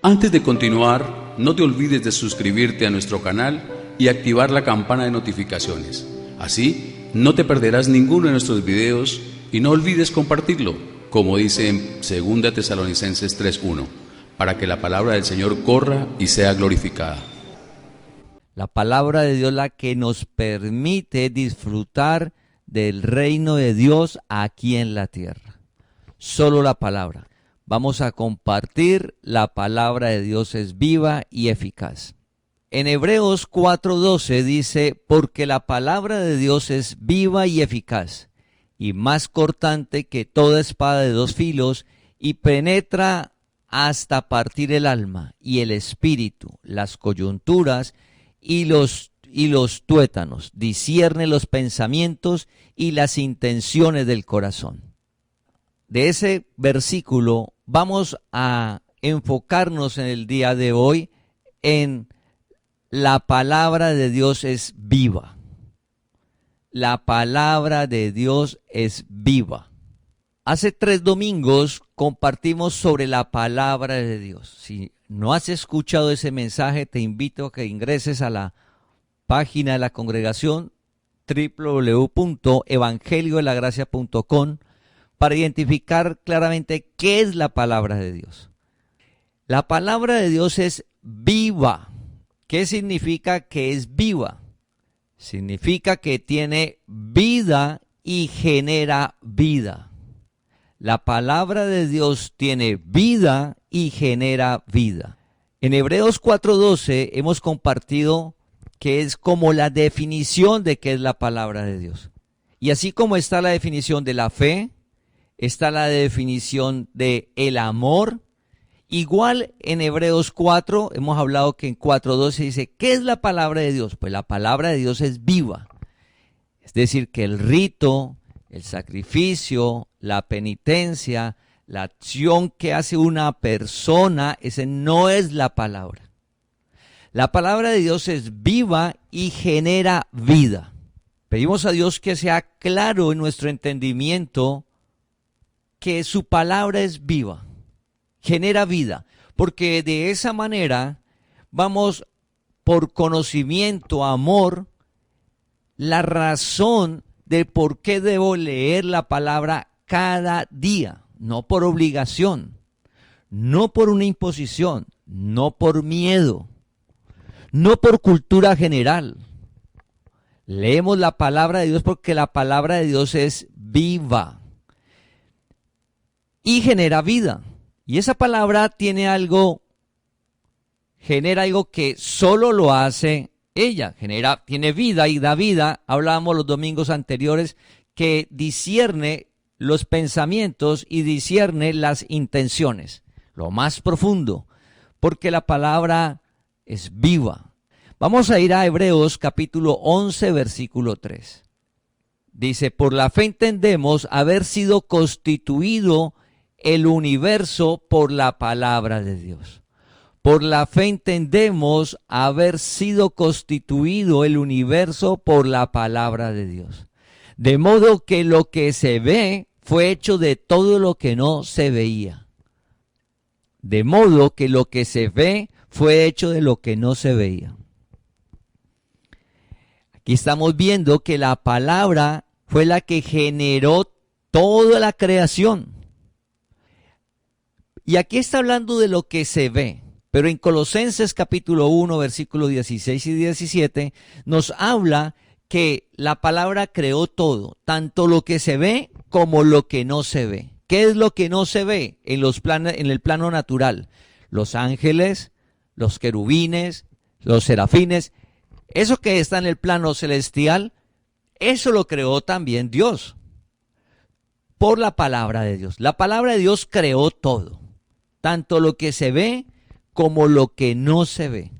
Antes de continuar, no te olvides de suscribirte a nuestro canal y activar la campana de notificaciones. Así, no te perderás ninguno de nuestros videos y no olvides compartirlo, como dice en 2 Tesalonicenses 3:1, para que la palabra del Señor corra y sea glorificada. La palabra de Dios, la que nos permite disfrutar del reino de Dios aquí en la tierra. Solo la palabra. Vamos a compartir. La palabra de Dios es viva y eficaz. En Hebreos 4:12 dice: porque la palabra de Dios es viva y eficaz, y más cortante que toda espada de dos filos, y penetra hasta partir el alma y el espíritu, las coyunturas y los tuétanos, discierne los pensamientos y las intenciones del corazón. De ese versículo vamos a enfocarnos en el día de hoy en la palabra de Dios es viva. La palabra de Dios es viva. Hace 3 domingos compartimos sobre la palabra de Dios. Si no has escuchado ese mensaje, te invito a que ingreses a la página de la congregación www.evangeliodelagracia.com para identificar claramente qué es la palabra de Dios. La palabra de Dios es viva. ¿Qué significa que es viva? Significa que tiene vida y genera vida. La palabra de Dios tiene vida y genera vida. En Hebreos 4:12 hemos compartido que es como la definición de qué es la palabra de Dios. Y así como está la definición de la fe, está la definición de el amor. Igual en Hebreos 4 hemos hablado que en 4:12 dice, ¿qué es la palabra de Dios? Pues la palabra de Dios es viva. Es decir, que el rito, el sacrificio, la penitencia, la acción que hace una persona, ese no es la palabra. La palabra de Dios es viva y genera vida. Pedimos a Dios que sea claro en nuestro entendimiento que su palabra es viva, genera vida, porque de esa manera vamos por conocimiento, amor, la razón de por qué debo leer la palabra cada día, no por obligación, no por una imposición, no por miedo, no por cultura general. Leemos la palabra de Dios porque la palabra de Dios es viva y genera vida. Y esa palabra tiene algo, genera algo que solo lo hace ella, tiene vida y da vida. Hablábamos los domingos anteriores que discierne los pensamientos y discierne las intenciones, lo más profundo, porque la palabra es viva. Vamos a ir a Hebreos capítulo 11, versículo 3. Dice, por la fe entendemos haber sido constituido el universo por la palabra de Dios. Por la fe entendemos haber sido constituido el universo por la palabra de Dios. De modo que lo que se ve fue hecho de todo lo que no se veía. De modo que lo que se ve fue hecho de lo que no se veía. Aquí estamos viendo que la palabra fue la que generó toda la creación. Y aquí está hablando de lo que se ve. Pero en Colosenses capítulo 1, versículos 16 y 17, nos habla que la palabra creó todo, tanto lo que se ve como lo que no se ve. ¿Qué es lo que no se ve en el plano natural? Los ángeles, los querubines, los serafines, eso que está en el plano celestial, eso lo creó también Dios, por la palabra de Dios. La palabra de Dios creó todo, tanto lo que se ve como lo que no se ve.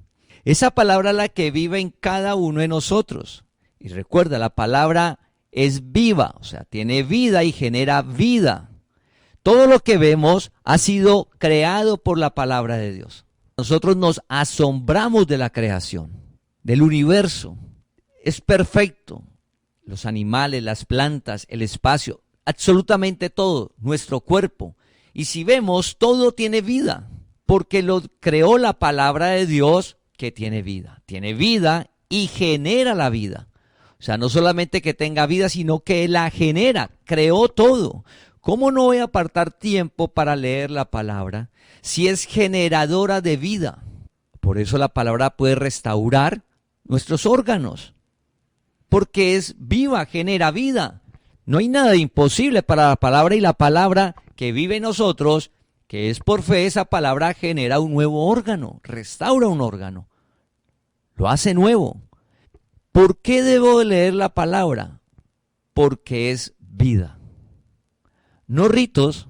Esa palabra es la que vive en cada uno de nosotros. Y recuerda, la palabra es viva, o sea, tiene vida y genera vida. Todo lo que vemos ha sido creado por la palabra de Dios. Nosotros nos asombramos de la creación, del universo. Es perfecto. Los animales, las plantas, el espacio, absolutamente todo, nuestro cuerpo. Y si vemos, todo tiene vida. porque lo creó la palabra de Dios que tiene vida y genera la vida. O sea, no solamente que tenga vida, sino que la genera, creó todo. ¿Cómo no voy a apartar tiempo para leer la palabra si es generadora de vida? Por eso la palabra puede restaurar nuestros órganos, porque es viva, genera vida. No hay nada imposible para la palabra, y la palabra que vive en nosotros, que es por fe, esa palabra genera un nuevo órgano, restaura un órgano, lo hace nuevo. ¿Por qué debo leer la palabra? Porque es vida. No ritos.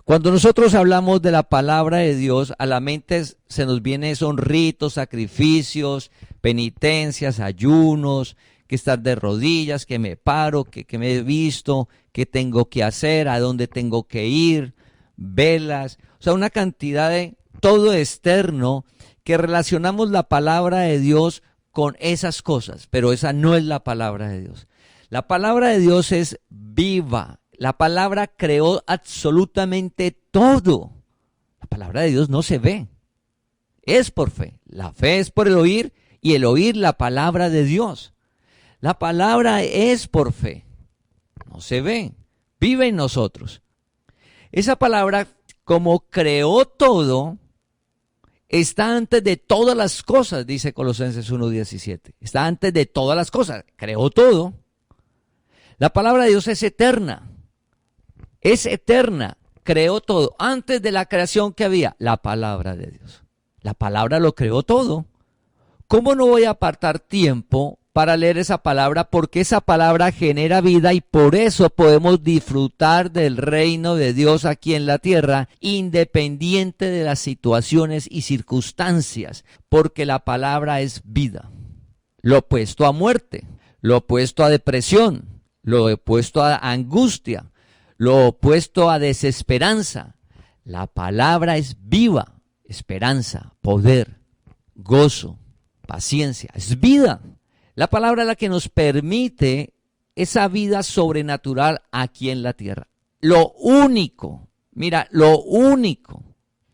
Cuando nosotros hablamos de la palabra de Dios, a la mente se nos vienen son ritos, sacrificios, penitencias, ayunos, que estar de rodillas, que me paro, que me he visto, que tengo que hacer, a dónde tengo que ir, velas, o sea, una cantidad de todo externo que relacionamos la palabra de Dios con esas cosas, pero esa no es la palabra de Dios. La palabra de Dios es viva. La palabra creó absolutamente todo. La palabra de Dios no se ve, es por fe. La fe es por el oír y el oír la palabra de Dios. La palabra es por fe, no se ve, vive en nosotros. Esa palabra, como creó todo, está antes de todas las cosas, dice Colosenses 1:17. Está antes de todas las cosas, creó todo. La palabra de Dios es eterna, creó todo. Antes de la creación que había, la palabra de Dios. La palabra lo creó todo. ¿Cómo no voy a apartar tiempo para leer esa palabra? Porque esa palabra genera vida y por eso podemos disfrutar del reino de Dios aquí en la tierra, independiente de las situaciones y circunstancias, porque la palabra es vida. Lo opuesto a muerte, lo opuesto a depresión, lo opuesto a angustia, lo opuesto a desesperanza. La palabra es viva, esperanza, poder, gozo, paciencia, es vida. La palabra es la que nos permite esa vida sobrenatural aquí en la tierra. Lo único,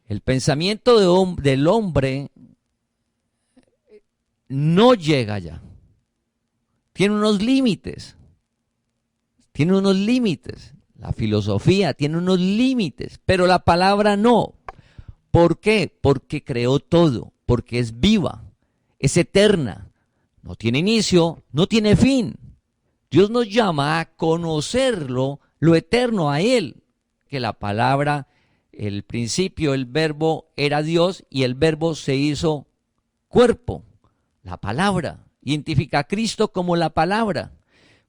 el pensamiento del hombre no llega allá. Tiene unos límites. La filosofía tiene unos límites, pero la palabra no. ¿Por qué? Porque creó todo, porque es viva, es eterna. No tiene inicio, no tiene fin. Dios nos llama a conocerlo, lo eterno, a Él. Que la palabra, el principio, el verbo era Dios y el verbo se hizo cuerpo. La palabra identifica a Cristo como la palabra.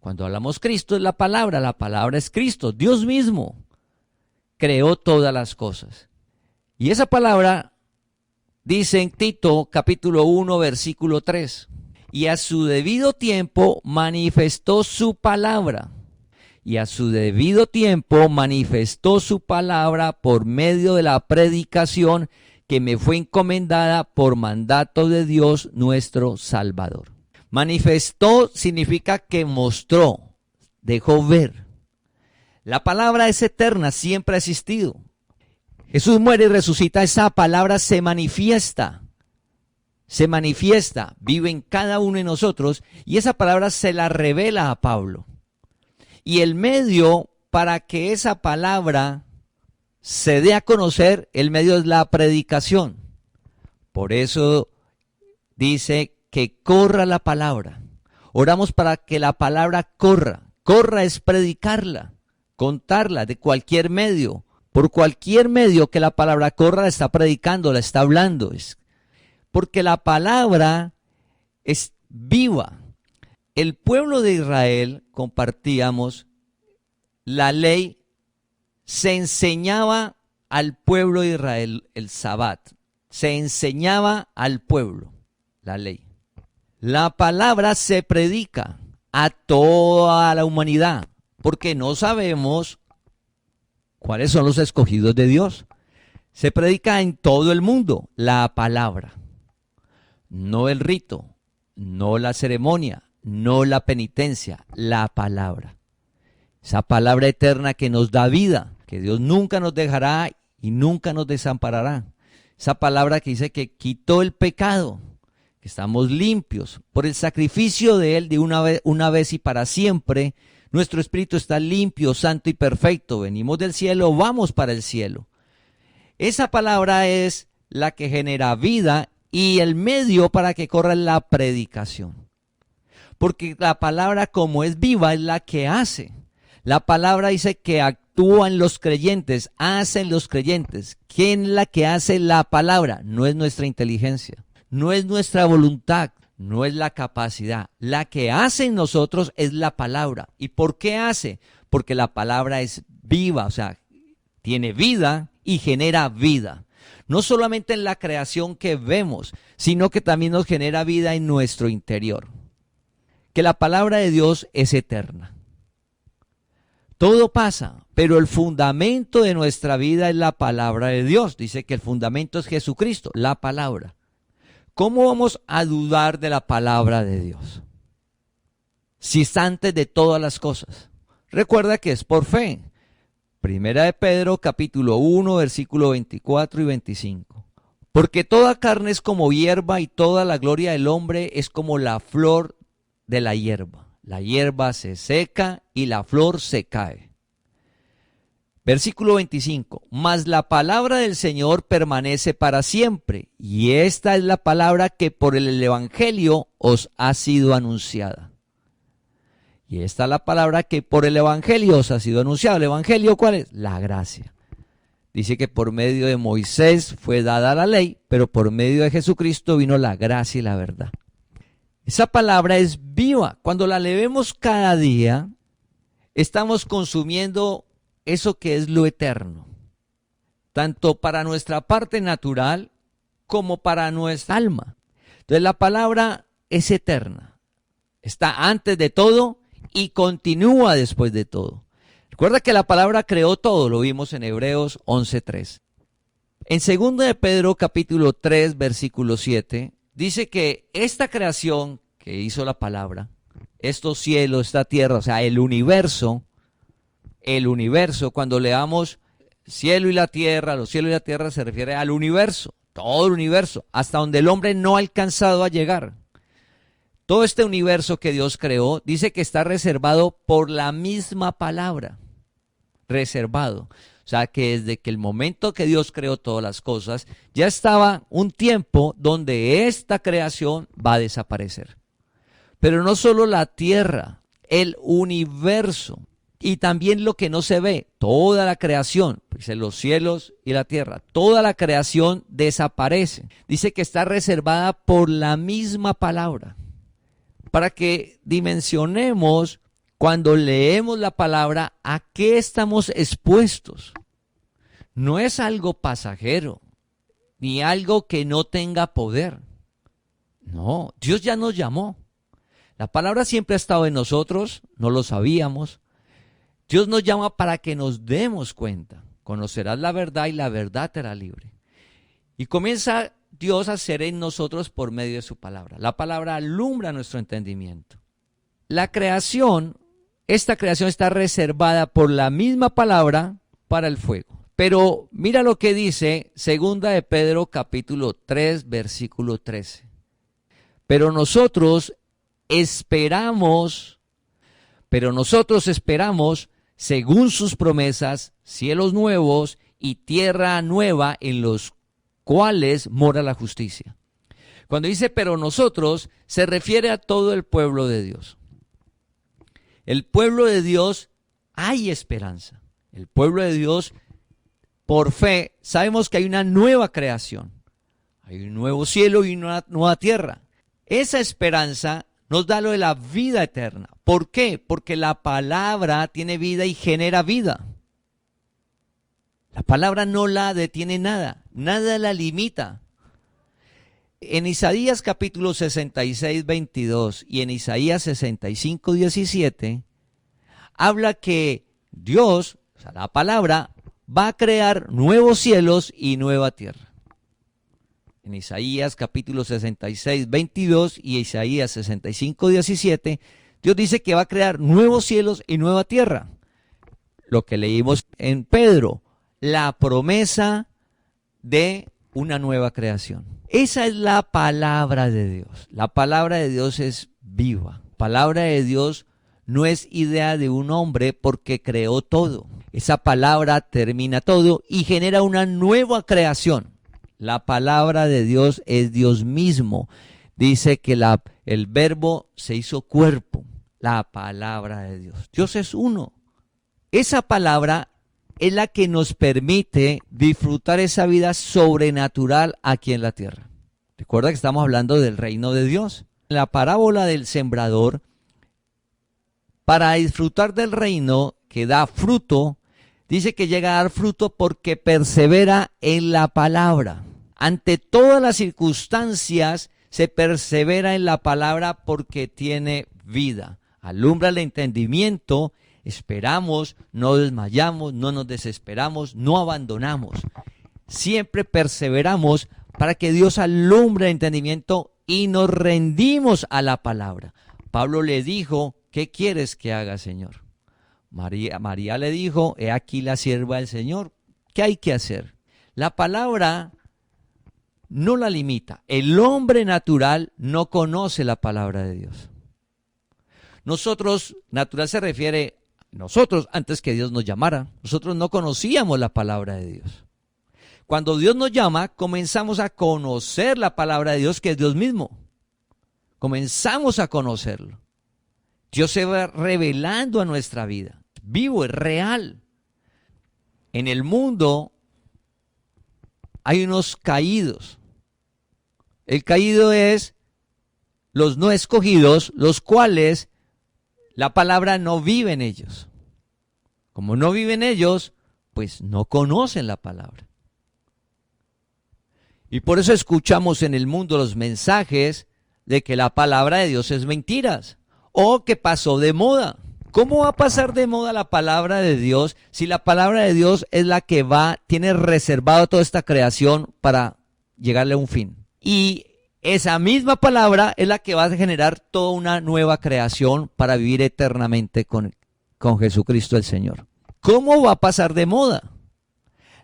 Cuando hablamos Cristo es la palabra es Cristo. Dios mismo creó todas las cosas. Y esa palabra dice en Tito capítulo 1 versículo 3. Y a su debido tiempo manifestó su palabra. Y a su debido tiempo manifestó su palabra por medio de la predicación que me fue encomendada por mandato de Dios nuestro Salvador. Manifestó significa que mostró, dejó ver. La palabra es eterna, siempre ha existido. Jesús muere y resucita, esa palabra se manifiesta, vive en cada uno de nosotros y esa palabra se la revela a Pablo. Y el medio para que esa palabra se dé a conocer, el medio es la predicación. Por eso dice que corra la palabra. Oramos para que la palabra corra. Corra es predicarla, contarla de cualquier medio. Por cualquier medio que la palabra corra, la está predicando, la está hablando. Porque la palabra es viva. El pueblo de Israel, compartíamos, la ley se enseñaba al pueblo de Israel, el Sabbat. Se enseñaba al pueblo la ley. La palabra se predica a toda la humanidad, porque no sabemos cuáles son los escogidos de Dios. Se predica en todo el mundo la palabra, no el rito, no la ceremonia, no la penitencia, la palabra. Esa palabra eterna que nos da vida, que Dios nunca nos dejará y nunca nos desamparará. Esa palabra que dice que quitó el pecado, que estamos limpios. Por el sacrificio de Él de una vez y para siempre, nuestro espíritu está limpio, santo y perfecto. Venimos del cielo, vamos para el cielo. Esa palabra es la que genera vida y el medio para que corra la predicación. Porque la palabra, como es viva, es la que hace. La palabra dice que actúa en los creyentes, hace en los creyentes. ¿Quién es la que hace la palabra? No es nuestra inteligencia, no es nuestra voluntad, no es la capacidad. La que hace en nosotros es la palabra. ¿Y por qué hace? Porque la palabra es viva, o sea, tiene vida y genera vida. No solamente en la creación que vemos, sino que también nos genera vida en nuestro interior. Que la palabra de Dios es eterna. Todo pasa, pero el fundamento de nuestra vida es la palabra de Dios. Dice que el fundamento es Jesucristo, la palabra. ¿Cómo vamos a dudar de la palabra de Dios? Si está antes de todas las cosas. Recuerda que es por fe. Primera de Pedro, capítulo 1, versículo 24 y 25. Porque toda carne es como hierba y toda la gloria del hombre es como la flor de la hierba. La hierba se seca y la flor se cae. Versículo 25. Mas la palabra del Señor permanece para siempre. Y esta es la palabra que por el Evangelio os ha sido anunciada. Y esta es la palabra que por el Evangelio os ha sido anunciada. ¿El Evangelio cuál es? La gracia. Dice que por medio de Moisés fue dada la ley, pero por medio de Jesucristo vino la gracia y la verdad. Esa palabra es viva. Cuando la leemos cada día, estamos consumiendo eso que es lo eterno, tanto para nuestra parte natural como para nuestra alma. Entonces la palabra es eterna, está antes de todo y continúa después de todo. Recuerda que la palabra creó todo, lo vimos en Hebreos 11:3. En 2 de Pedro capítulo 3 versículo 7 dice que esta creación que hizo la palabra, estos cielos, esta tierra, o sea, el universo, cuando leamos cielo y la tierra, los cielos y la tierra se refiere al universo, todo el universo, hasta donde el hombre no ha alcanzado a llegar. Todo este universo que Dios creó, dice que está reservado por la misma palabra, reservado. O sea, que desde que el momento que Dios creó todas las cosas, ya estaba un tiempo donde esta creación va a desaparecer. Pero no solo la tierra, el universo y también lo que no se ve, toda la creación, dice los cielos y la tierra, toda la creación desaparece. Dice que está reservada por la misma palabra. Para que dimensionemos cuando leemos la palabra a qué estamos expuestos. No es algo pasajero, ni algo que no tenga poder. No, Dios ya nos llamó. La palabra siempre ha estado en nosotros, no lo sabíamos. Dios nos llama para que nos demos cuenta. Conocerás la verdad y la verdad te hará libre. Y comienza Dios a hacer en nosotros por medio de su palabra. La palabra alumbra nuestro entendimiento. La creación, esta creación está reservada por la misma palabra para el fuego. Pero mira lo que dice 2 de Pedro capítulo 3 versículo 13. Pero nosotros esperamos según sus promesas, cielos nuevos y tierra nueva en los cuales mora la justicia. Cuando dice pero nosotros, se refiere a todo el pueblo de Dios. El pueblo de Dios hay esperanza. El pueblo de Dios, por fe, sabemos que hay una nueva creación. Hay un nuevo cielo y una nueva tierra. Esa esperanza nos da lo de la vida eterna. ¿Por qué? Porque la palabra tiene vida y genera vida. La palabra no la detiene nada, nada la limita. En Isaías capítulo 66, 22 y en Isaías 65, 17, habla que Dios, o sea, la palabra, va a crear nuevos cielos y nueva tierra. En Isaías capítulo 66, 22 y Isaías 65, 17, Dios dice que va a crear nuevos cielos y nueva tierra. Lo que leímos en Pedro, la promesa de una nueva creación. Esa es la palabra de Dios. La palabra de Dios es viva. La palabra de Dios no es idea de un hombre porque creó todo. Esa palabra termina todo y genera una nueva creación. La palabra de Dios es Dios mismo. Dice que el verbo se hizo cuerpo. La palabra de Dios. Dios es uno. Esa palabra es la que nos permite disfrutar esa vida sobrenatural aquí en la tierra. Recuerda que estamos hablando del reino de Dios. En la parábola del sembrador, para disfrutar del reino que da fruto, dice que llega a dar fruto porque persevera en la palabra. Ante todas las circunstancias se persevera en la palabra porque tiene vida. Alumbra el entendimiento, esperamos, no desmayamos, no nos desesperamos, no abandonamos. Siempre perseveramos para que Dios alumbre el entendimiento y nos rendimos a la palabra. Pablo le dijo, ¿qué quieres que haga, Señor? María le dijo, he aquí la sierva del Señor. ¿Qué hay que hacer? La palabra no la limita. El hombre natural no conoce la palabra de Dios. Nosotros, natural se refiere a nosotros antes que Dios nos llamara. Nosotros no conocíamos la palabra de Dios. Cuando Dios nos llama, comenzamos a conocer la palabra de Dios, que es Dios mismo. Comenzamos a conocerlo. Dios se va revelando a nuestra vida. Vivo, es real. En el mundo hay unos caídos. El caído es los no escogidos, los cuales la palabra no vive en ellos. Como no viven ellos, pues no conocen la palabra. Y por eso escuchamos en el mundo los mensajes de que la palabra de Dios es mentiras o que pasó de moda. ¿Cómo va a pasar de moda la palabra de Dios si la palabra de Dios es la que tiene reservado toda esta creación para llegarle a un fin? Y esa misma palabra es la que va a generar toda una nueva creación para vivir eternamente con Jesucristo el Señor. ¿Cómo va a pasar de moda?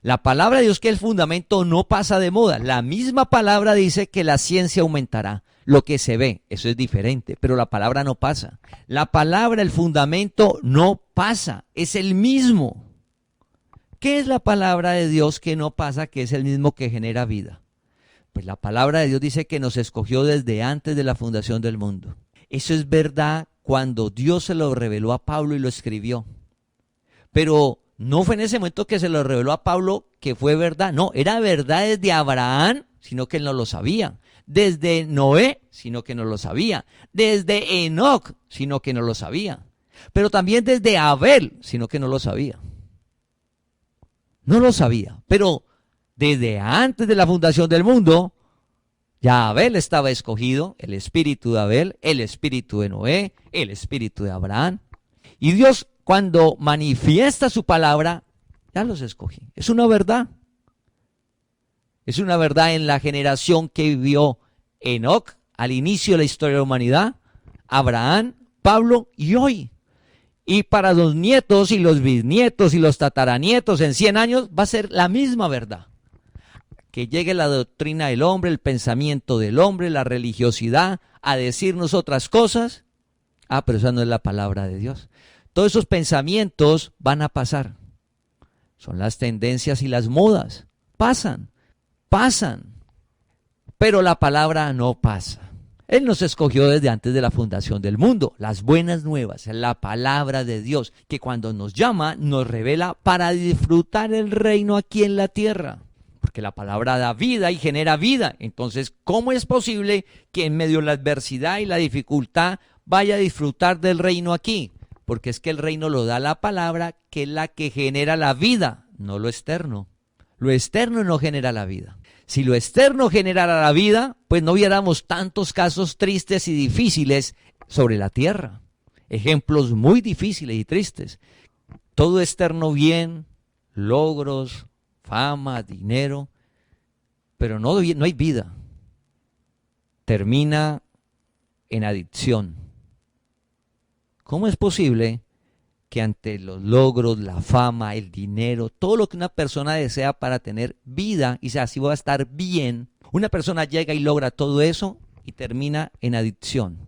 La palabra de Dios, que es el fundamento, no pasa de moda. La misma palabra dice que la ciencia aumentará. Lo que se ve, eso es diferente, pero la palabra no pasa. La palabra, el fundamento, no pasa, es el mismo. ¿Qué es la palabra de Dios que no pasa, que es el mismo que genera vida? Pues la palabra de Dios dice que nos escogió desde antes de la fundación del mundo. Eso es verdad cuando Dios se lo reveló a Pablo y lo escribió. Pero no fue en ese momento que se lo reveló a Pablo que fue verdad. No, era verdad desde Abraham, sino que él no lo sabía. Desde Noé, sino que no lo sabía. Desde Enoc, sino que no lo sabía. Pero también desde Abel, sino que no lo sabía. No lo sabía. Pero desde antes de la fundación del mundo, ya Abel estaba escogido, el espíritu de Abel, el espíritu de Noé, el espíritu de Abraham. Y Dios, cuando manifiesta su palabra, ya los escogí. Es una verdad. Es una verdad en la generación que vivió Enoc al inicio de la historia de la humanidad, Abraham, Pablo y hoy. Y para los nietos y los bisnietos y los tataranietos en 100 años va a ser la misma verdad. Que llegue la doctrina del hombre, el pensamiento del hombre, la religiosidad a decirnos otras cosas. Pero esa no es la palabra de Dios. Todos esos pensamientos van a pasar. Son las tendencias y las modas. Pasan. Pero la palabra no pasa. Él nos escogió desde antes de la fundación del mundo. Las buenas nuevas, la palabra de Dios, que cuando nos llama, nos revela para disfrutar el reino aquí en la tierra. Porque la palabra da vida y genera vida. Entonces, ¿cómo es posible que en medio de la adversidad y la dificultad vaya a disfrutar del reino aquí? Porque es que el reino lo da la palabra, que es la que genera la vida, no lo externo. Lo externo no genera la vida. Si lo externo generara la vida, pues no viéramos tantos casos tristes y difíciles sobre la tierra. Ejemplos muy difíciles y tristes. Todo externo bien, logros, fama, dinero, pero no hay vida. Termina en adicción. ¿Cómo es posible que ante los logros, la fama, el dinero, todo lo que una persona desea para tener vida y así va a estar bien, una persona llega y logra todo eso y termina en adicción.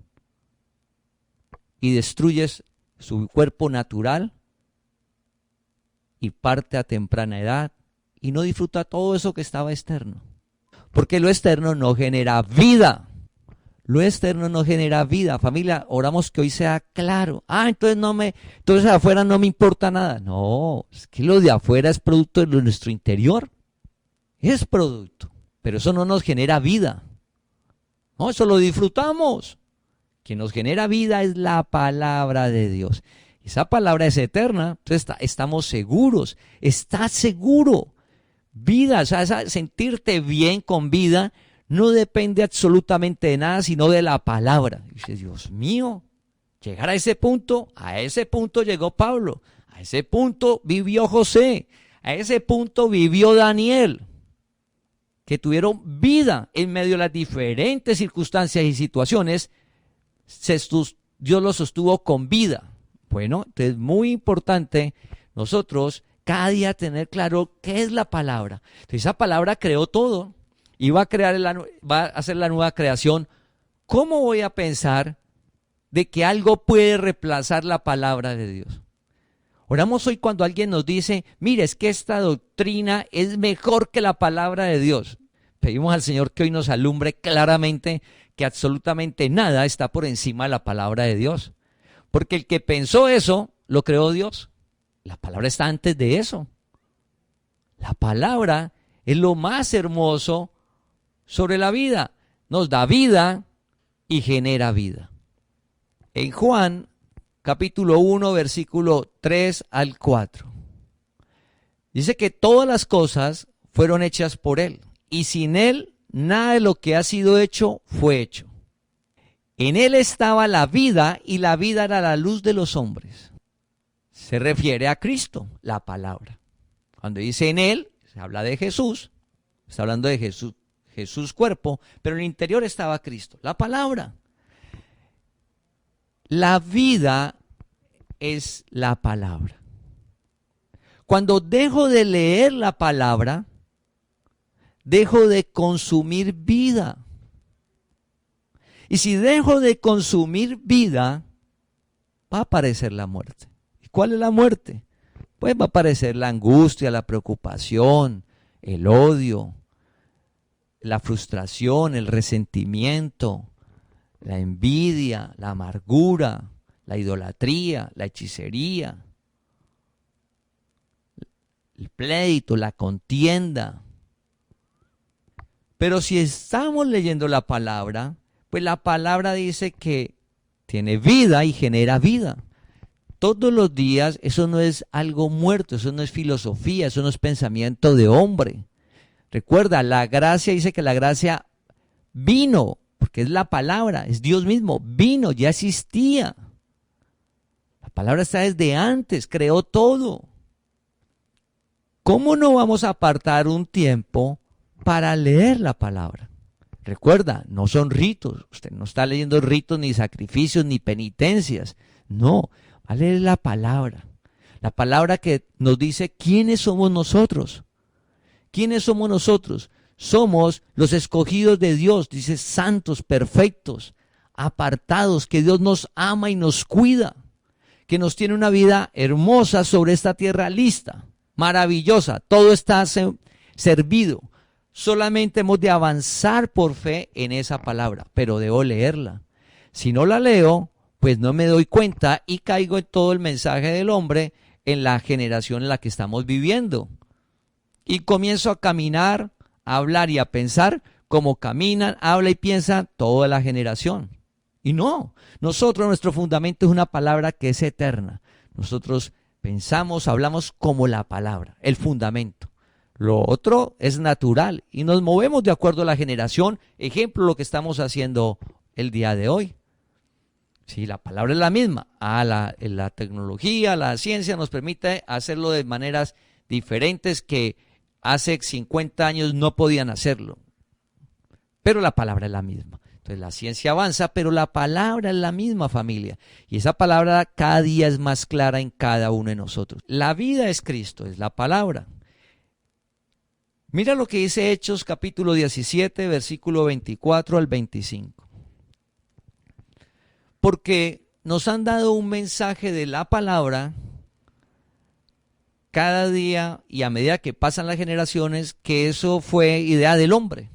Y destruyes su cuerpo natural y parte a temprana edad y no disfruta todo eso que estaba externo. Porque lo externo no genera vida. Lo externo no genera vida. Familia, oramos que hoy sea claro. Entonces de afuera no me importa nada. No, es que lo de afuera es producto de nuestro interior. Es producto, pero eso no nos genera vida. No, eso lo disfrutamos. Quien nos genera vida es la palabra de Dios. Esa palabra es eterna, entonces estamos seguros. Estás seguro. Vida, o sea, sentirte bien con vida no depende absolutamente de nada, sino de la palabra. Y dice, Dios mío, llegar a ese punto llegó Pablo, a ese punto vivió José, a ese punto vivió Daniel, que tuvieron vida en medio de las diferentes circunstancias y situaciones. Dios los sostuvo con vida. Bueno, entonces es muy importante nosotros cada día tener claro qué es la palabra. Entonces esa palabra creó todo y va a hacer la nueva creación. ¿Cómo voy a pensar de que algo puede reemplazar la palabra de Dios? Oramos hoy cuando alguien nos dice, mire, es que esta doctrina es mejor que la palabra de Dios. Pedimos al Señor que hoy nos alumbre claramente que absolutamente nada está por encima de la palabra de Dios. Porque el que pensó eso, lo creó Dios. La palabra está antes de eso. La palabra es lo más hermoso sobre la vida. Nos da vida y genera vida. En Juan, capítulo 1, versículo 3 al 4. Dice que todas las cosas fueron hechas por Él. Y sin Él, nada de lo que ha sido hecho fue hecho. En Él estaba la vida y la vida era la luz de los hombres. Se refiere a Cristo, la palabra. Cuando dice en Él, se habla de Jesús, está hablando de Jesús cuerpo, pero en el interior estaba Cristo, la palabra. La vida es la palabra. Cuando dejo de leer la palabra, dejo de consumir vida. Y si dejo de consumir vida, va a aparecer la muerte. ¿Y cuál es la muerte? Pues va a aparecer la angustia, la preocupación, el odio, la frustración, el resentimiento, la envidia, la amargura, la idolatría, la hechicería, el pleito, la contienda. Pero si estamos leyendo la palabra, pues la palabra dice que tiene vida y genera vida. Todos los días, eso no es algo muerto, eso no es filosofía, eso no es pensamiento de hombre. Recuerda, la gracia dice que la gracia vino, porque es la palabra, es Dios mismo, vino, ya existía. La palabra está desde antes, creó todo. ¿Cómo no vamos a apartar un tiempo para leer la palabra? Recuerda, no son ritos, usted no está leyendo ritos, ni sacrificios, ni penitencias, no, va a leer la palabra que nos dice quiénes somos nosotros. ¿Quiénes somos nosotros? Somos los escogidos de Dios, dice santos, perfectos, apartados, que Dios nos ama y nos cuida, que nos tiene una vida hermosa sobre esta tierra lista, maravillosa, todo está servido. Solamente hemos de avanzar por fe en esa palabra, pero debo leerla. Si no la leo, pues no me doy cuenta y caigo en todo el mensaje del hombre en la generación en la que estamos viviendo. Y comienzo a caminar, a hablar y a pensar como caminan, habla y piensa toda la generación. Y no, nuestro fundamento es una palabra que es eterna. Nosotros pensamos, hablamos como la palabra, el fundamento. Lo otro es natural y nos movemos de acuerdo a la generación. Ejemplo, lo que estamos haciendo el día de hoy. Sí, la palabra es la misma. La tecnología, la ciencia nos permite hacerlo de maneras diferentes que hace 50 años no podían hacerlo. Pero la palabra es la misma. Entonces la ciencia avanza, pero la palabra es la misma, familia. Y esa palabra cada día es más clara en cada uno de nosotros. La vida es Cristo, es la palabra. Mira lo que dice Hechos capítulo 17, versículo 24 al 25. Porque nos han dado un mensaje de la palabra cada día y a medida que pasan las generaciones, que eso fue idea del hombre.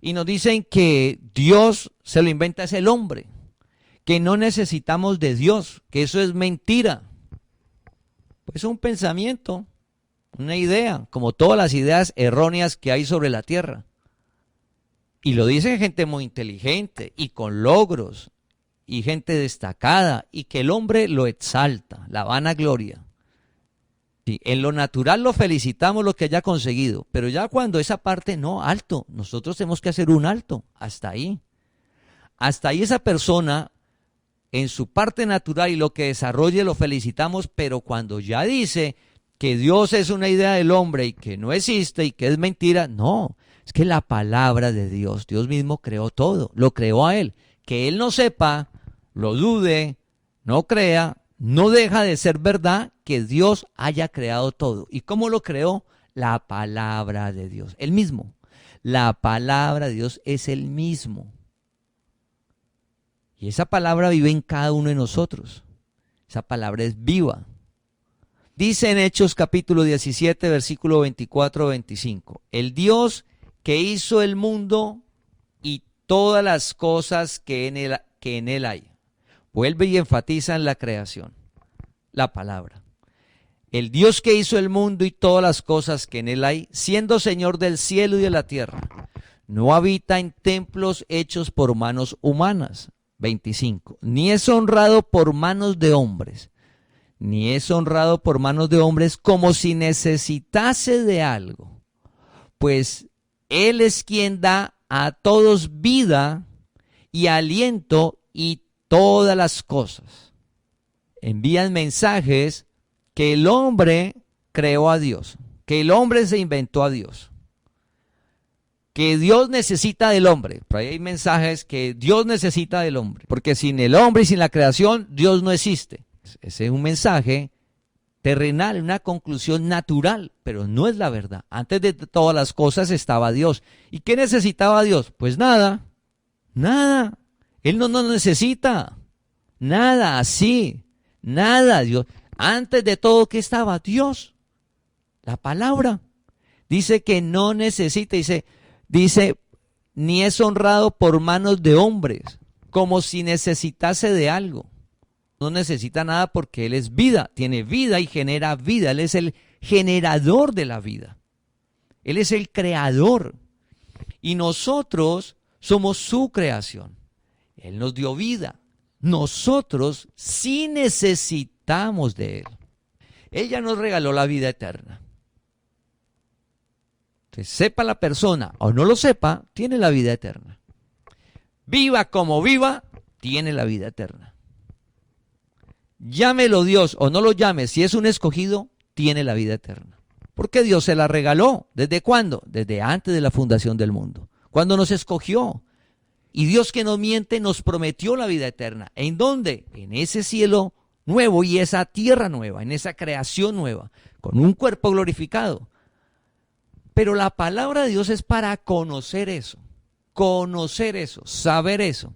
Y nos dicen que Dios se lo inventa es el hombre, que no necesitamos de Dios, que eso es mentira. Pues es un pensamiento, una idea, como todas las ideas erróneas que hay sobre la tierra. Y lo dice gente muy inteligente y con logros y gente destacada y que el hombre lo exalta, la vanagloria. Sí, en lo natural lo felicitamos lo que haya conseguido, pero ya cuando esa parte, no, alto, nosotros tenemos que hacer un alto, hasta ahí. Hasta ahí esa persona, en su parte natural y lo que desarrolle lo felicitamos, pero cuando ya dice que Dios es una idea del hombre y que no existe y que es mentira, no, es que la palabra de Dios, Dios mismo creó todo, lo creó a Él. Que Él no sepa, lo dude, no crea, no deja de ser verdad que Dios haya creado todo. ¿Y cómo lo creó? La palabra de Dios, el mismo. La palabra de Dios es el mismo. Y esa palabra vive en cada uno de nosotros. Esa palabra es viva. Dice en Hechos capítulo 17, versículo 24-25. El Dios que hizo el mundo y todas las cosas que en él hay. Vuelve y enfatiza en la creación, la palabra. El Dios que hizo el mundo y todas las cosas que en él hay, siendo Señor del cielo y de la tierra, no habita en templos hechos por manos humanas. 25. Ni es honrado por manos de hombres, ni es honrado por manos de hombres como si necesitase de algo, pues Él es quien da a todos vida y aliento y todas las cosas. Envían mensajes que el hombre creó a Dios, que el hombre se inventó a Dios, que Dios necesita del hombre. Por ahí hay mensajes que Dios necesita del hombre, porque sin el hombre y sin la creación Dios no existe. Ese es un mensaje terrenal, una conclusión natural, pero no es la verdad. Antes de todas las cosas estaba Dios. ¿Y qué necesitaba Dios? Pues nada, nada. Él no nos necesita, nada, así, nada. Dios, antes de todo, ¿qué estaba? Dios, la palabra. Dice que no necesita, dice, ni es honrado por manos de hombres, como si necesitase de algo. No necesita nada porque Él es vida, tiene vida y genera vida. Él es el generador de la vida. Él es el creador. Y nosotros somos su creación. Él nos dio vida. Nosotros sí necesitamos de Él. Él ya nos regaló la vida eterna. Que sepa la persona o no lo sepa, tiene la vida eterna. Viva como viva, tiene la vida eterna. Llámelo Dios o no lo llame, si es un escogido, tiene la vida eterna. Porque Dios se la regaló. ¿Desde cuándo? Desde antes de la fundación del mundo. Cuando nos escogió. Y Dios que no miente nos prometió la vida eterna. ¿En dónde? En ese cielo nuevo y esa tierra nueva, en esa creación nueva, con un cuerpo glorificado. Pero la palabra de Dios es para conocer eso, saber eso.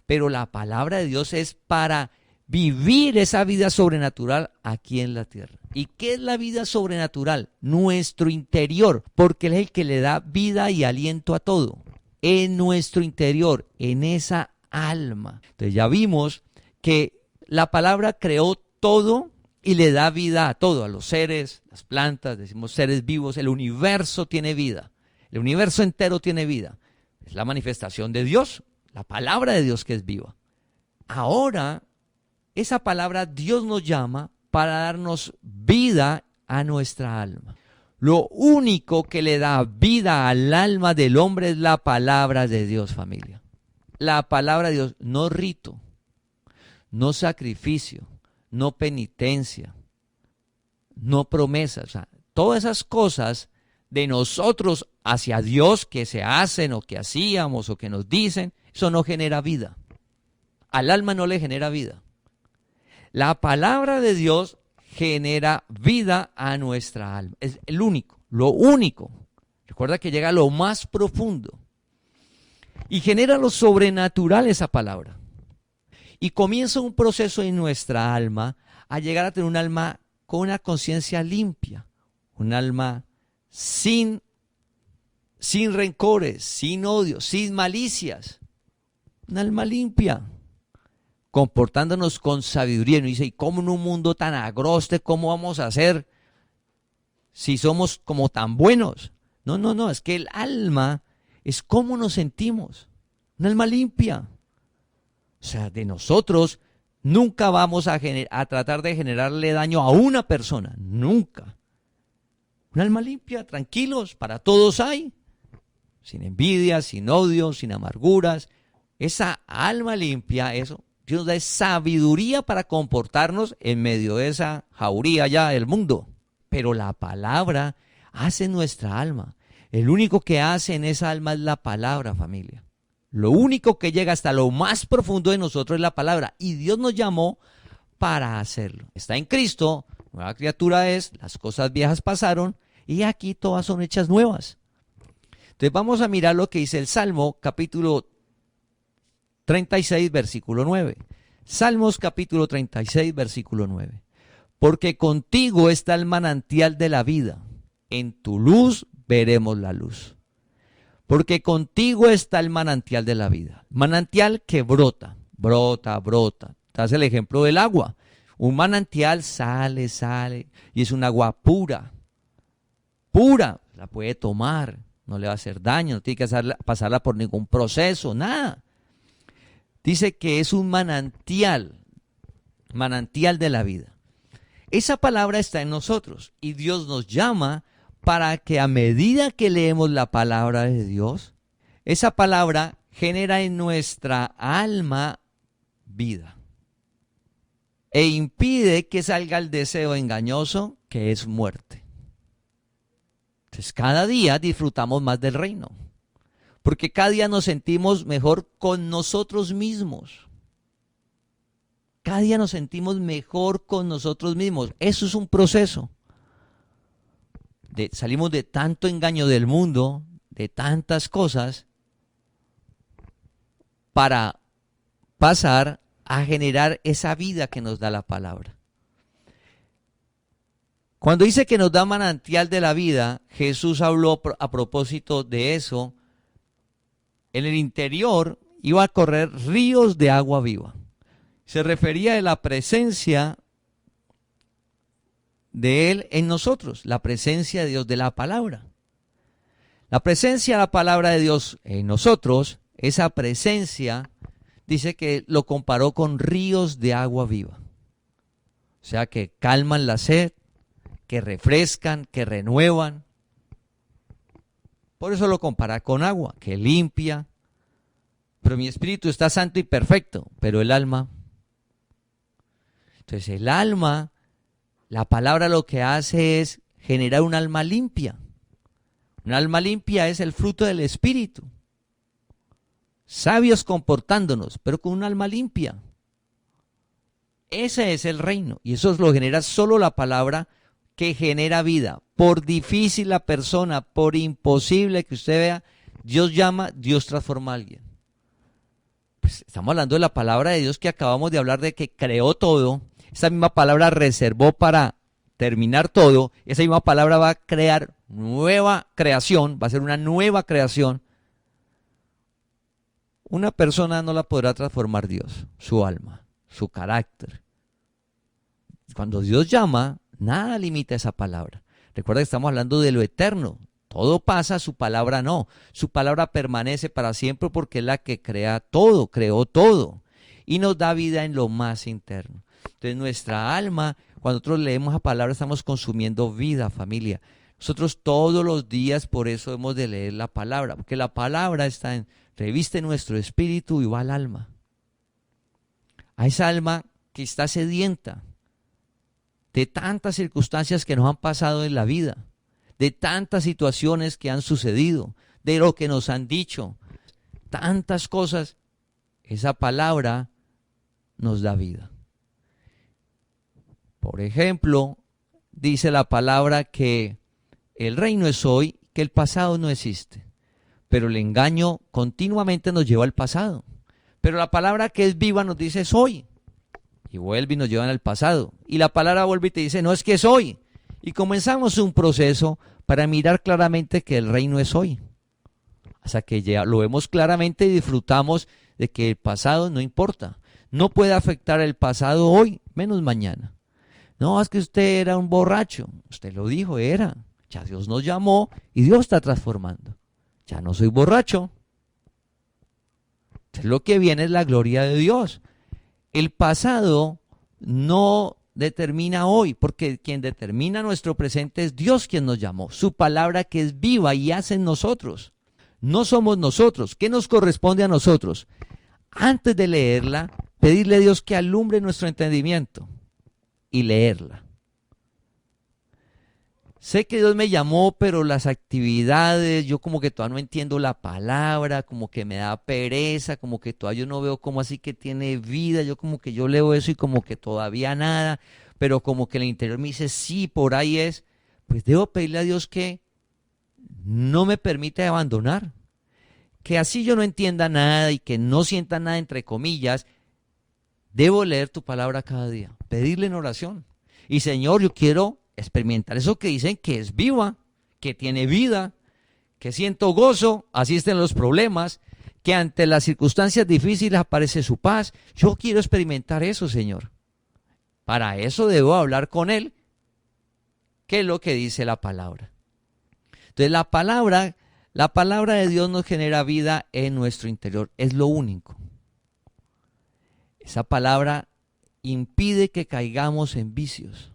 Pero la palabra de Dios es para vivir esa vida sobrenatural aquí en la tierra. ¿Y qué es la vida sobrenatural? Nuestro interior, porque Él es el que le da vida y aliento a todo. En nuestro interior, en esa alma. Entonces ya vimos que la palabra creó todo y le da vida a todo, a los seres, las plantas, decimos seres vivos, el universo tiene vida. El universo entero tiene vida. Es la manifestación de Dios, la palabra de Dios que es viva. Ahora, esa palabra Dios nos llama para darnos vida a nuestra alma. Lo único que le da vida al alma del hombre es la palabra de Dios, familia. La palabra de Dios, no rito, no sacrificio, no penitencia, no promesas. O sea, todas esas cosas de nosotros hacia Dios que se hacen o que hacíamos o que nos dicen, eso no genera vida. Al alma no le genera vida. La palabra de Dios genera vida a nuestra alma. Es el único, lo único. Recuerda que llega a lo más profundo. Y genera lo sobrenatural esa palabra. Y comienza un proceso en nuestra alma a llegar a tener un alma con una conciencia limpia. Un alma sin rencores, sin odio, sin malicias. Un alma limpia. Comportándonos con sabiduría. Y uno dice, ¿y cómo en un mundo tan agroste, cómo vamos a hacer si somos como tan buenos? No, es que el alma es cómo nos sentimos. Un alma limpia. O sea, de nosotros nunca vamos a tratar de generarle daño a una persona. Nunca. Un alma limpia, tranquilos, para todos hay. Sin envidia, sin odio, sin amarguras. Esa alma limpia, eso, Dios nos da sabiduría para comportarnos en medio de esa jauría ya del mundo. Pero la palabra hace nuestra alma. El único que hace en esa alma es la palabra, familia. Lo único que llega hasta lo más profundo de nosotros es la palabra. Y Dios nos llamó para hacerlo. Está en Cristo, nueva criatura es, las cosas viejas pasaron y aquí todas son hechas nuevas. Entonces vamos a mirar lo que dice el Salmo capítulo 36, versículo 9. Salmos capítulo 36, versículo 9. Porque contigo está el manantial de la vida. En tu luz veremos la luz. Porque contigo está el manantial de la vida. Manantial que brota. Te hace el ejemplo del agua. Un manantial sale, y es un agua pura. Pura. La puede tomar. No le va a hacer daño. No tiene que pasarla por ningún proceso. Nada. Dice que es un manantial. Manantial de la vida. Esa palabra está en nosotros. Y Dios nos llama para que a medida que leemos la palabra de Dios, esa palabra genera en nuestra alma vida. E impide que salga el deseo engañoso, que es muerte. Entonces cada día disfrutamos más del reino. Porque cada día nos sentimos mejor con nosotros mismos. Cada día nos sentimos mejor con nosotros mismos. Eso es un proceso. Salimos de tanto engaño del mundo, de tantas cosas, para pasar a generar esa vida que nos da la palabra. Cuando dice que nos da manantial de la vida, Jesús habló a propósito de eso. En el interior iba a correr ríos de agua viva. Se refería a la presencia de Él en nosotros, la presencia de Dios, de la palabra. La presencia de la palabra de Dios en nosotros, esa presencia, dice que lo comparó con ríos de agua viva. O sea, que calman la sed, que refrescan, que renuevan. Por eso lo compara con agua, que limpia. Pero mi espíritu está santo y perfecto, pero el alma. Entonces el alma, la palabra lo que hace es generar un alma limpia. Un alma limpia es el fruto del espíritu. Sabios comportándonos, pero con un alma limpia. Ese es el reino. Y eso lo genera solo la palabra que genera vida. Por difícil la persona, por imposible que usted vea, Dios llama, Dios transforma a alguien. Pues estamos hablando de la palabra de Dios que acabamos de hablar, de que creó todo. Esa misma palabra reservó para terminar todo. Esa misma palabra va a crear nueva creación, va a ser una nueva creación. Una persona no la podrá transformar Dios, su alma, su carácter. Cuando Dios llama, nada limita esa palabra. Recuerda que estamos hablando de lo eterno. Todo pasa, su palabra no. Su palabra permanece para siempre porque es la que crea todo, creó todo. Y nos da vida en lo más interno. Entonces nuestra alma, cuando nosotros leemos la palabra, estamos consumiendo vida, familia. Nosotros todos los días por eso hemos de leer la palabra. Porque la palabra reviste nuestro espíritu y va al alma. A esa alma que está sedienta de tantas circunstancias que nos han pasado en la vida, de tantas situaciones que han sucedido, de lo que nos han dicho, tantas cosas esa palabra nos da vida. Por ejemplo, dice la palabra que el reino es hoy, que el pasado no existe. Pero el engaño continuamente nos lleva al pasado. Pero la palabra que es viva nos dice es hoy. Y vuelve y nos lleva al pasado. Y la palabra vuelve y te dice, no, es que es hoy. Y comenzamos un proceso para mirar claramente que el reino es hoy. Hasta que ya lo vemos claramente y disfrutamos de que el pasado no importa. No puede afectar el pasado hoy, menos mañana. No, es que usted era un borracho. Usted lo dijo, era. Ya Dios nos llamó y Dios está transformando. Ya no soy borracho. Entonces lo que viene es la gloria de Dios. El pasado no determina hoy, porque quien determina nuestro presente es Dios quien nos llamó. Su palabra que es viva y hace en nosotros. No somos nosotros. ¿Qué nos corresponde a nosotros? Antes de leerla, pedirle a Dios que alumbre nuestro entendimiento y leerla. Sé que Dios me llamó, pero las actividades, yo como que todavía no entiendo la palabra, como que me da pereza, como que todavía yo no veo cómo así que tiene vida, yo como que yo leo eso y como que todavía nada, pero como que el interior me dice, sí, por ahí es. Pues debo pedirle a Dios que no me permita abandonar, que así yo no entienda nada y que no sienta nada entre comillas, debo leer tu palabra cada día, pedirle en oración. Y Señor, yo quiero experimentar eso que dicen que es viva, que tiene vida, que siento gozo, así estén los problemas, que ante las circunstancias difíciles aparece su paz. Yo quiero experimentar eso, Señor. Para eso debo hablar con Él, que es lo que dice la palabra. Entonces la palabra de Dios nos genera vida en nuestro interior, es lo único. Esa palabra impide que caigamos en vicios.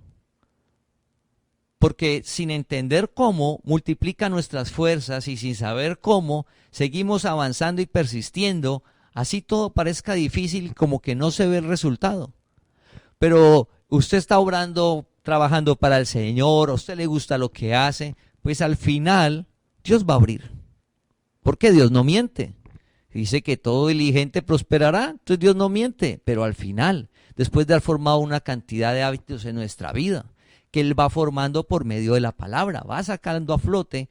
Porque sin entender cómo multiplica nuestras fuerzas y sin saber cómo seguimos avanzando y persistiendo, así todo parezca difícil como que no se ve el resultado. Pero usted está obrando, trabajando para el Señor, a usted le gusta lo que hace, pues al final Dios va a abrir. Porque Dios no miente. Dice que todo diligente prosperará, entonces Dios no miente, pero al final, después de haber formado una cantidad de hábitos en nuestra vida, que Él va formando por medio de la palabra, va sacando a flote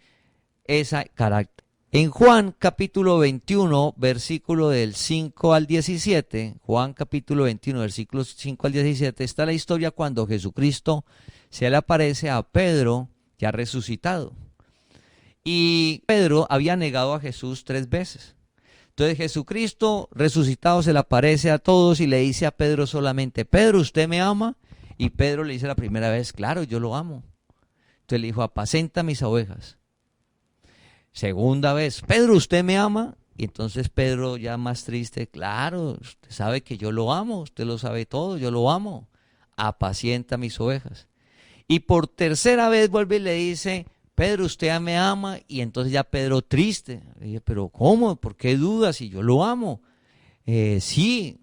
ese carácter. En Juan capítulo 21, versículo del 5 al 17, Juan capítulo 21, versículos 5 al 17, está la historia cuando Jesucristo se le aparece a Pedro ya resucitado. Y Pedro había negado a Jesús 3 veces. Entonces Jesucristo resucitado se le aparece a todos y le dice a Pedro solamente, Pedro, ¿usted me ama? Y Pedro le dice la primera vez, claro, yo lo amo. Entonces le dijo, apacenta mis ovejas. Segunda vez, Pedro, ¿usted me ama? Y entonces Pedro ya más triste, claro, usted sabe que yo lo amo, usted lo sabe todo, yo lo amo. Apacienta mis ovejas. Y por tercera vez vuelve y le dice, Pedro, usted me ama. Y entonces ya Pedro triste, le dice, pero ¿cómo? ¿Por qué dudas si yo lo amo? Sí,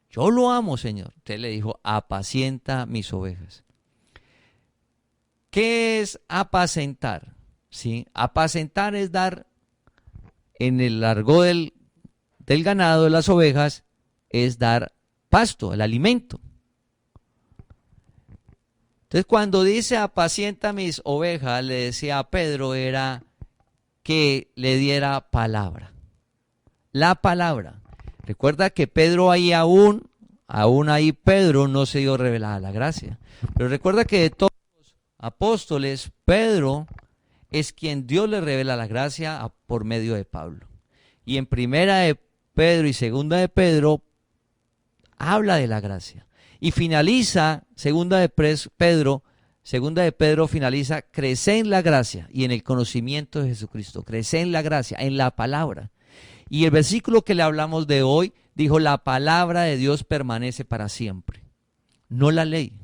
yo lo amo, Señor. Usted le dijo, apacienta mis ovejas. ¿Qué es apacentar? ¿Sí? Apacentar es dar, en el largo del ganado, de las ovejas, es dar pasto, el alimento. Entonces cuando dice apacienta mis ovejas, le decía a Pedro, era que le diera palabra. La palabra. Recuerda que Pedro ahí aún ahí Pedro no se dio revelada la gracia. Pero recuerda que de todos los apóstoles, Pedro es quien Dios le revela la gracia por medio de Pablo. Y en primera de Pedro y segunda de Pedro habla de la gracia. Y finaliza, segunda de Pedro finaliza, crece en la gracia y en el conocimiento de Jesucristo. Crece en la gracia, en la palabra. Y el versículo que le hablamos de hoy dijo, la palabra de Dios permanece para siempre, no la ley.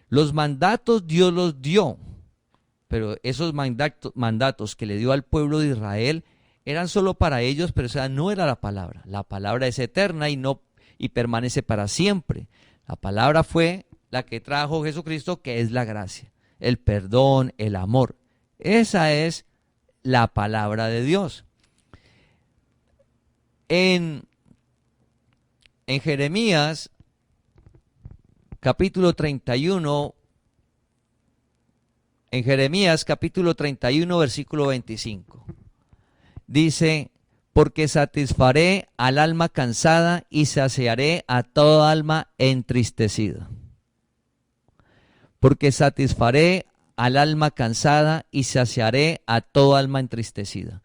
Los mandatos Dios los dio, pero esos mandatos que le dio al pueblo de Israel eran solo para ellos, pero esa no era la palabra. La palabra es eterna y permanece para siempre. La palabra fue la que trajo Jesucristo, que es la gracia, el perdón, el amor. Esa es la palabra de Dios. En En Jeremías, capítulo 31, versículo 25, dice: porque satisfaré al alma cansada y saciaré a toda alma entristecida. Porque satisfaré al alma cansada y saciaré a toda alma entristecida.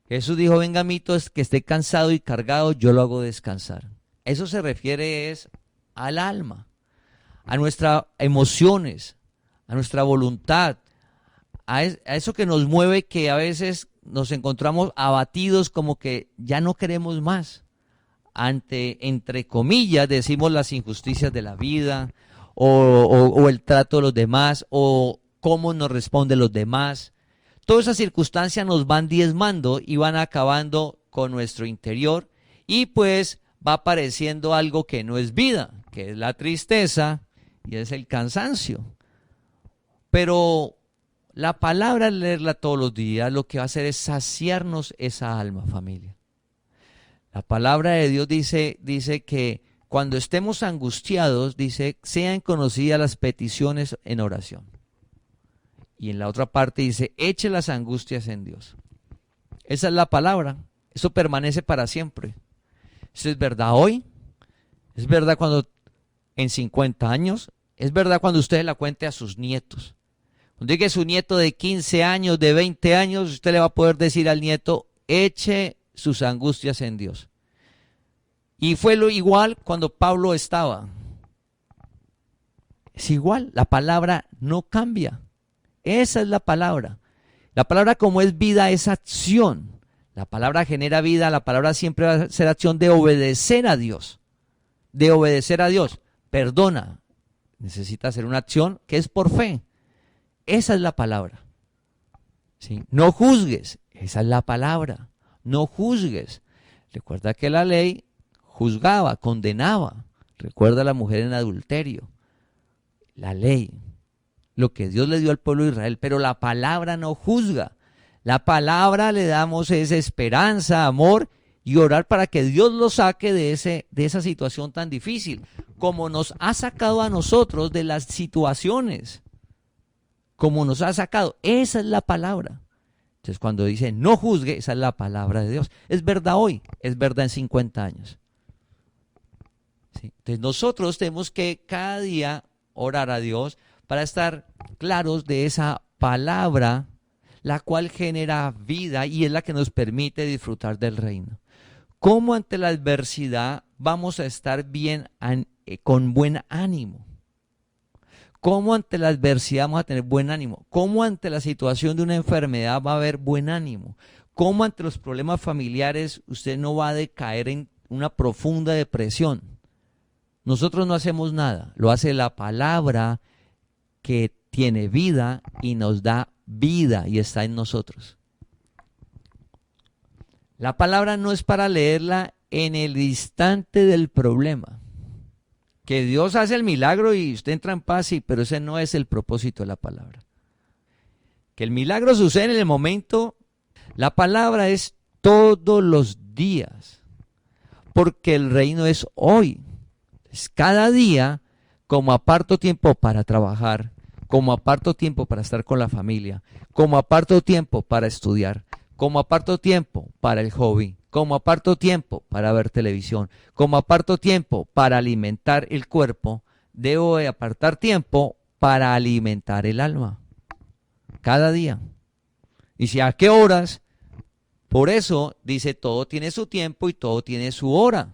Jesús dijo: venga a mí todo el que esté cansado y cargado, yo lo hago descansar. Eso se refiere es al alma, a nuestras emociones, a nuestra voluntad, a eso que nos mueve, que a veces nos encontramos abatidos, como que ya no queremos más. Ante, entre comillas, decimos las injusticias de la vida, o el trato de los demás, o cómo nos responden los demás. Todas esas circunstancias nos van diezmando y van acabando con nuestro interior, y pues va apareciendo algo que no es vida, que es la tristeza y es el cansancio. Pero la palabra, al leerla todos los días, lo que va a hacer es saciarnos esa alma, familia. La palabra de Dios dice que cuando estemos angustiados, dice, sean conocidas las peticiones en oración. Y en la otra parte dice, eche las angustias en Dios. Esa es la palabra. Eso permanece para siempre. Eso es verdad hoy. Es verdad cuando en 50 años. Es verdad cuando usted la cuente a sus nietos. Cuando llegue su nieto de 15 años, de 20 años, usted le va a poder decir al nieto, eche sus angustias en Dios. Y fue lo igual cuando Pablo estaba. Es igual, la palabra no cambia. Esa es la palabra. La palabra, como es vida, es acción. La palabra genera vida, la palabra siempre va a ser acción de obedecer a Dios. De obedecer a Dios. Perdona. Necesita hacer una acción que es por fe. Esa es la palabra. ¿Sí? No juzgues. Esa es la palabra. No juzgues. Recuerda que la ley juzgaba, condenaba. Recuerda a la mujer en adulterio. La ley. Lo que Dios le dio al pueblo de Israel. Pero la palabra no juzga. La palabra le damos esa esperanza, amor, y orar para que Dios lo saque de esa situación tan difícil. Como nos ha sacado a nosotros de las situaciones. Como nos ha sacado. Esa es la palabra. Entonces cuando dice no juzgue, esa es la palabra de Dios. Es verdad hoy, es verdad en 50 años. ¿Sí? Entonces nosotros tenemos que cada día orar a Dios para estar claros de esa palabra, la cual genera vida y es la que nos permite disfrutar del reino. ¿Cómo ante la adversidad vamos a estar bien, con buen ánimo? ¿Cómo ante la adversidad vamos a tener buen ánimo? ¿Cómo ante la situación de una enfermedad va a haber buen ánimo? ¿Cómo ante los problemas familiares usted no va a decaer en una profunda depresión? Nosotros no hacemos nada, lo hace la palabra que tiene vida y nos da vida y está en nosotros. La palabra no es para leerla en el instante del problema. Que Dios hace el milagro y usted entra en paz, sí, pero ese no es el propósito de la palabra. Que el milagro sucede en el momento. La palabra es todos los días, porque el reino es hoy. Es cada día, como aparto tiempo para trabajar, como aparto tiempo para estar con la familia, como aparto tiempo para estudiar, como aparto tiempo para el hobby, como aparto tiempo para ver televisión, como aparto tiempo para alimentar el cuerpo, debo de apartar tiempo para alimentar el alma. Cada día. ¿Y si a qué horas? Por eso dice, todo tiene su tiempo y todo tiene su hora.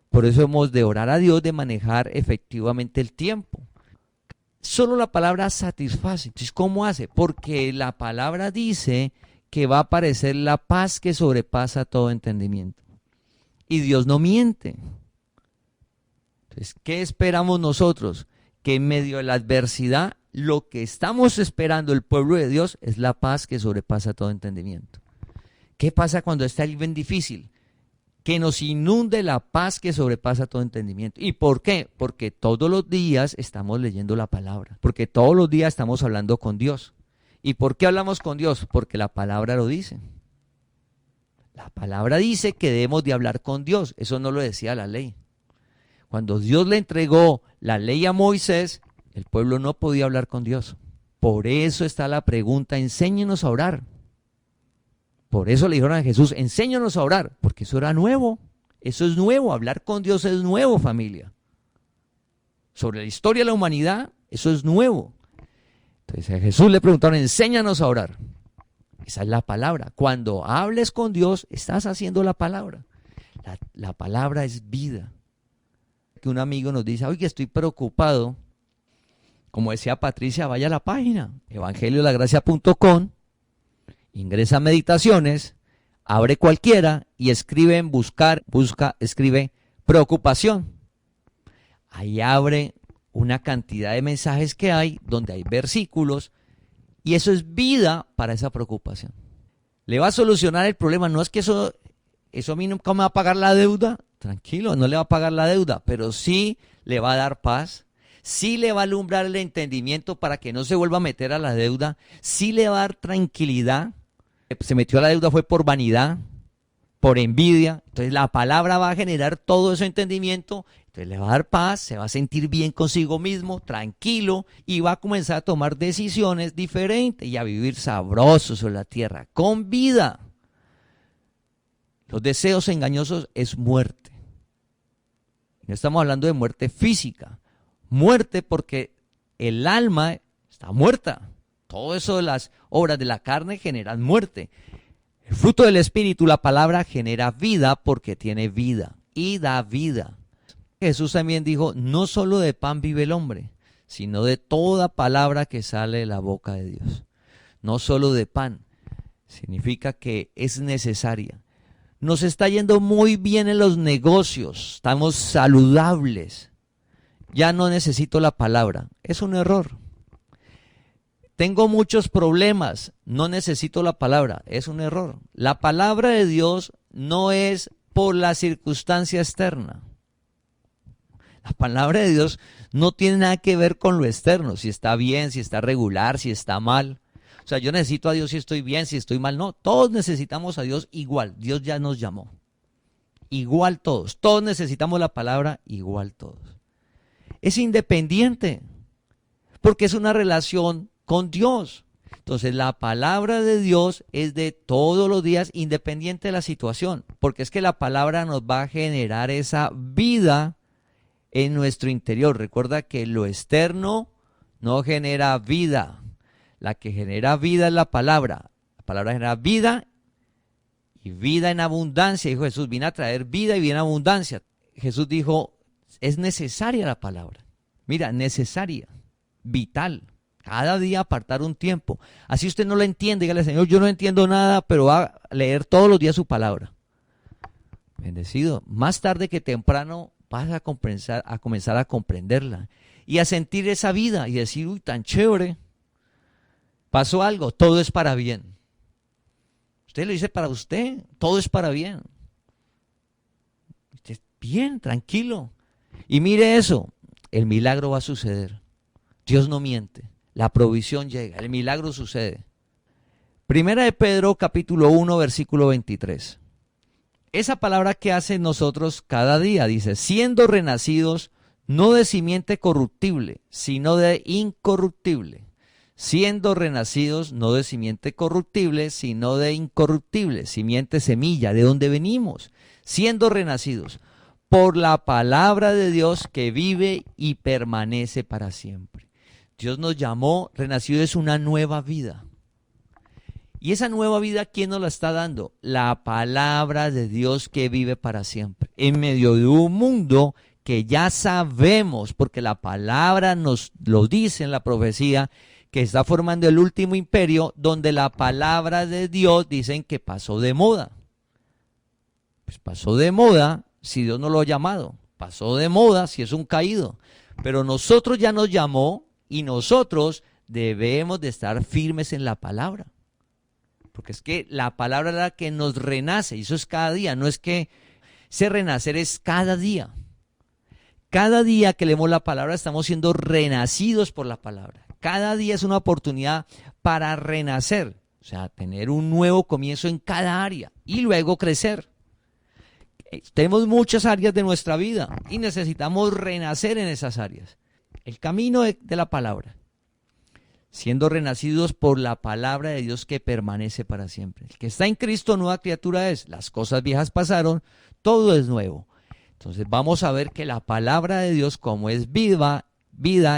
Por eso hemos de orar a Dios de manejar efectivamente el tiempo. Solo la palabra satisface. Entonces, ¿cómo hace? Porque la palabra dice que va a aparecer la paz que sobrepasa todo entendimiento. Y Dios no miente. Entonces, ¿qué esperamos nosotros? Que en medio de la adversidad, lo que estamos esperando el pueblo de Dios es la paz que sobrepasa todo entendimiento. ¿Qué pasa cuando está el bien difícil? Que nos inunde la paz que sobrepasa todo entendimiento. ¿Y por qué? Porque todos los días estamos leyendo la palabra. Porque todos los días estamos hablando con Dios. ¿Y por qué hablamos con Dios? Porque la palabra lo dice. La palabra dice que debemos de hablar con Dios. Eso no lo decía la ley. Cuando Dios le entregó la ley a Moisés, el pueblo no podía hablar con Dios. Por eso está la pregunta, enséñenos a orar. Por eso le dijeron a Jesús, enséñanos a orar, porque eso era nuevo. Eso es nuevo, hablar con Dios es nuevo, familia. Sobre la historia de la humanidad, eso es nuevo. Entonces a Jesús le preguntaron, enséñanos a orar. Esa es la palabra. Cuando hables con Dios, estás haciendo la palabra. La palabra es vida. Que un amigo nos dice, oye, estoy preocupado. Como decía Patricia, vaya a la página, evangeliolagracia.com, ingresa a meditaciones, abre cualquiera y escribe en escribe preocupación. Ahí abre una cantidad de mensajes que hay, donde hay versículos, y eso es vida para esa preocupación. ¿Le va a solucionar el problema? No es que eso a mí nunca me va a pagar la deuda. Tranquilo, no le va a pagar la deuda, pero sí le va a dar paz, sí le va a alumbrar el entendimiento para que no se vuelva a meter a la deuda, sí le va a dar tranquilidad. Se metió a la deuda fue por vanidad, por envidia. Entonces la palabra va a generar todo ese entendimiento. Entonces le va a dar paz, se va a sentir bien consigo mismo, tranquilo, y va a comenzar a tomar decisiones diferentes y a vivir sabroso sobre la tierra, con vida. Los deseos engañosos es muerte. No estamos hablando de muerte física, muerte porque el alma está muerta. Todo eso de las obras de la carne generan muerte. El fruto del Espíritu, la palabra, genera vida porque tiene vida y da vida. Jesús también dijo, no solo de pan vive el hombre, sino de toda palabra que sale de la boca de Dios. No solo de pan, significa que es necesaria. Nos está yendo muy bien en los negocios, estamos saludables. Ya no necesito la palabra, es un error. Tengo muchos problemas, no necesito la palabra, es un error. La palabra de Dios no es por la circunstancia externa. La palabra de Dios no tiene nada que ver con lo externo, si está bien, si está regular, si está mal. O sea, yo necesito a Dios si estoy bien, si estoy mal. No, todos necesitamos a Dios igual. Dios ya nos llamó. Igual todos. Todos necesitamos la palabra igual todos. Es independiente, porque es una relación con Dios. Entonces la palabra de Dios es de todos los días, independiente de la situación, porque es que la palabra nos va a generar esa vida en nuestro interior. Recuerda que lo externo no genera vida. La que genera vida es la palabra. La palabra genera vida y vida en abundancia. Dijo Jesús, vine a traer vida y vida en abundancia. Jesús dijo, es necesaria la palabra. Mira, necesaria, vital. Cada día apartar un tiempo. Así usted no lo entiende, dígale, Señor, yo no entiendo nada, pero va a leer todos los días su palabra. Bendecido. Más tarde que temprano vas a comenzar a comprenderla y a sentir esa vida y decir, uy, tan chévere. Pasó algo, todo es para bien. Usted lo dice para usted, todo es para bien. Bien, tranquilo. Y mire eso, el milagro va a suceder. Dios no miente, la provisión llega, el milagro sucede. Primera de Pedro, capítulo 1, versículo 23. Esa palabra que hace nosotros cada día, dice, siendo renacidos no de simiente corruptible, sino de incorruptible. Siendo renacidos no de simiente corruptible, sino de incorruptible, simiente semilla, de donde venimos, siendo renacidos por la palabra de Dios que vive y permanece para siempre. Dios nos llamó, renacido es una nueva vida. Y esa nueva vida, ¿quién nos la está dando? La palabra de Dios que vive para siempre, en medio de un mundo que ya sabemos, porque la palabra nos lo dice en la profecía, que está formando el último imperio, donde la palabra de Dios dicen que pasó de moda. Pues pasó de moda si Dios no lo ha llamado. Pasó de moda si es un caído. Pero nosotros ya nos llamó y nosotros debemos de estar firmes en la palabra. Porque es que la palabra es la que nos renace y eso es cada día. No es que ese renacer es cada día. Cada día que leemos la palabra estamos siendo renacidos por la palabra. Cada día es una oportunidad para renacer, o sea, tener un nuevo comienzo en cada área y luego crecer. Tenemos muchas áreas de nuestra vida y necesitamos renacer en esas áreas. El camino de la palabra, siendo renacidos por la palabra de Dios que permanece para siempre. El que está en Cristo, nueva criatura es. Las cosas viejas pasaron, todo es nuevo. Entonces vamos a ver que la palabra de Dios, como es vida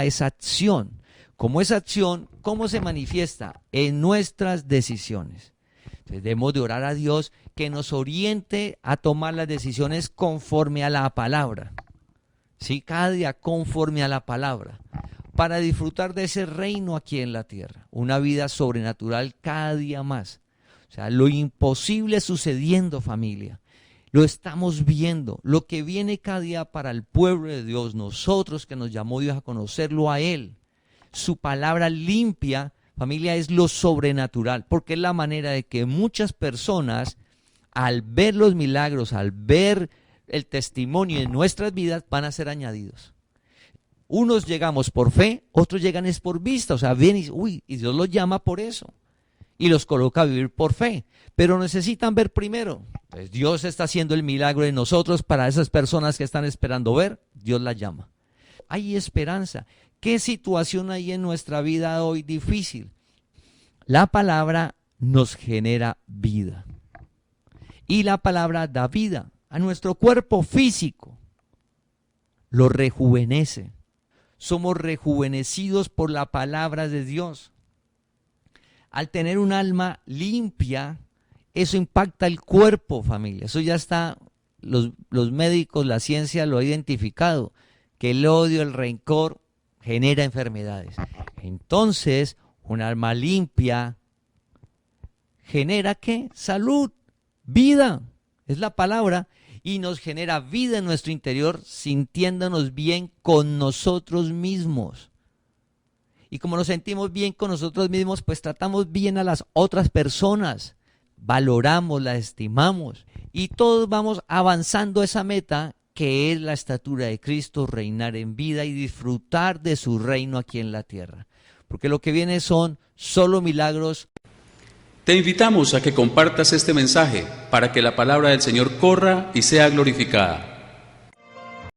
es acción. Como es acción, ¿cómo se manifiesta? En nuestras decisiones. Entonces debemos de orar a Dios que nos oriente a tomar las decisiones conforme a la palabra. ¿Sí? Cada día conforme a la palabra. Para disfrutar de ese reino aquí en la tierra. Una vida sobrenatural cada día más. O sea, lo imposible sucediendo, familia. Lo estamos viendo. Lo que viene cada día para el pueblo de Dios. Nosotros que nos llamó Dios a conocerlo a Él. Su palabra limpia, familia, es lo sobrenatural. Porque es la manera de que muchas personas, al ver los milagros, al ver el testimonio en nuestras vidas, van a ser añadidos. Unos llegamos por fe, otros llegan es por vista, o sea, vienen y Dios los llama por eso. Y los coloca a vivir por fe, pero necesitan ver primero. Entonces Dios está haciendo el milagro en nosotros para esas personas que están esperando ver, Dios las llama. Hay esperanza. ¿Qué situación hay en nuestra vida hoy difícil? La palabra nos genera vida. Y la palabra da vida a nuestro cuerpo físico. Lo rejuvenece. Somos rejuvenecidos por la palabra de Dios. Al tener un alma limpia, eso impacta el cuerpo, familia. Eso ya está, los médicos, la ciencia lo ha identificado, que el odio, el rencor genera enfermedades. Entonces, un alma limpia genera ¿qué? Salud, vida, es la palabra. Y nos genera vida en nuestro interior, sintiéndonos bien con nosotros mismos. Y como nos sentimos bien con nosotros mismos, pues tratamos bien a las otras personas. Valoramos, las estimamos. Y todos vamos avanzando a esa meta que es la estatura de Cristo, reinar en vida y disfrutar de su reino aquí en la tierra. Porque lo que viene son solo milagros. Te invitamos a que compartas este mensaje para que la palabra del Señor corra y sea glorificada.